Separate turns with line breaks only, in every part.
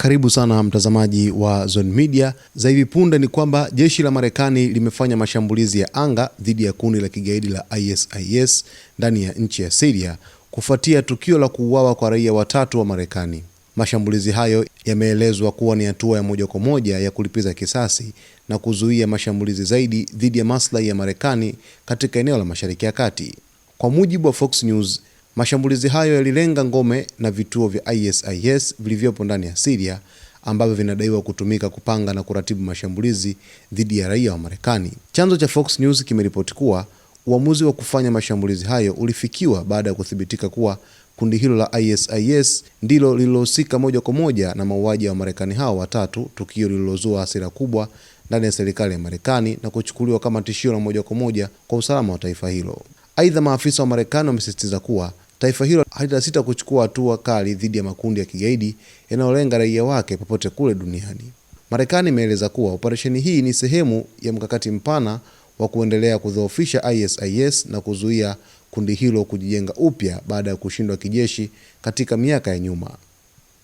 Karibu sana mtazamaji wa Zone Media. Za hivi punde ni kwamba jeshi la Marekani limefanya mashambulizi ya anga dhidi ya kundi la kigaidi la ISIS ndani ya nchi ya Syria kufuatia tukio la kuuawa kwa raia watatu wa Marekani. Mashambulizi hayo yameelezwa kuwa ni hatua ya moja kwa moja ya kulipiza kisasi na kuzuia mashambulizi zaidi dhidi ya maslahi ya Marekani katika eneo la Mashariki ya Kati. Kwa mujibu wa Fox News, mashambulizi hayo yalilenga ngome na vituo vya ISIS vilivyopo ndani ya Syria ambavyo vinadaiwa kutumika kupanga na kuratibu mashambulizi dhidi ya raia wa Marekani. Chanzo cha Fox News kimeripoti kuwa uamuzi wa kufanya mashambulizi hayo ulifikiwa baada ya kuthibitika kuwa kundi hilo la ISIS ndilo lililohusika moja kwa moja na mauaji ya Wamarekani hao watatu, tukio lililozua hasira kubwa ndani ya serikali ya Marekani na kuchukuliwa kama tishio la moja kwa moja kwa usalama wa taifa hilo. Aidha, maafisa wa Marekani wamesisitiza kuwa taifa hilo halitasita kuchukua hatua kali dhidi ya makundi ya kigaidi yanayolenga raia wake popote kule duniani. Marekani imeeleza kuwa operesheni hii ni sehemu ya mkakati mpana wa kuendelea kudhoofisha ISIS na kuzuia kundi hilo kujijenga upya baada ya kushindwa kijeshi katika miaka ya nyuma.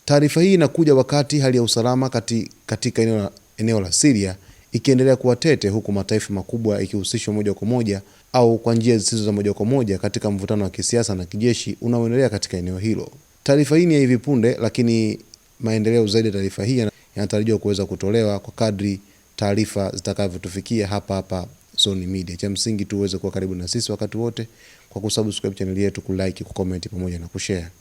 Taarifa hii inakuja wakati hali ya usalama katika eneo la Syria ikiendelea kuwa tete, huku mataifa makubwa ikihusishwa moja kwa moja au kwa njia zisizo za moja kwa moja katika mvutano wa kisiasa na kijeshi unaoendelea katika eneo hilo. Taarifa hii ni ya hivi punde, lakini maendeleo zaidi ya taarifa hii yanatarajiwa kuweza kutolewa kwa kadri taarifa zitakavyotufikia hapa Zone Media. Cha msingi tu uweze kuwa karibu na sisi wakati wote kwa kusubscribe channel yetu, kulike, kucomment pamoja na kushare.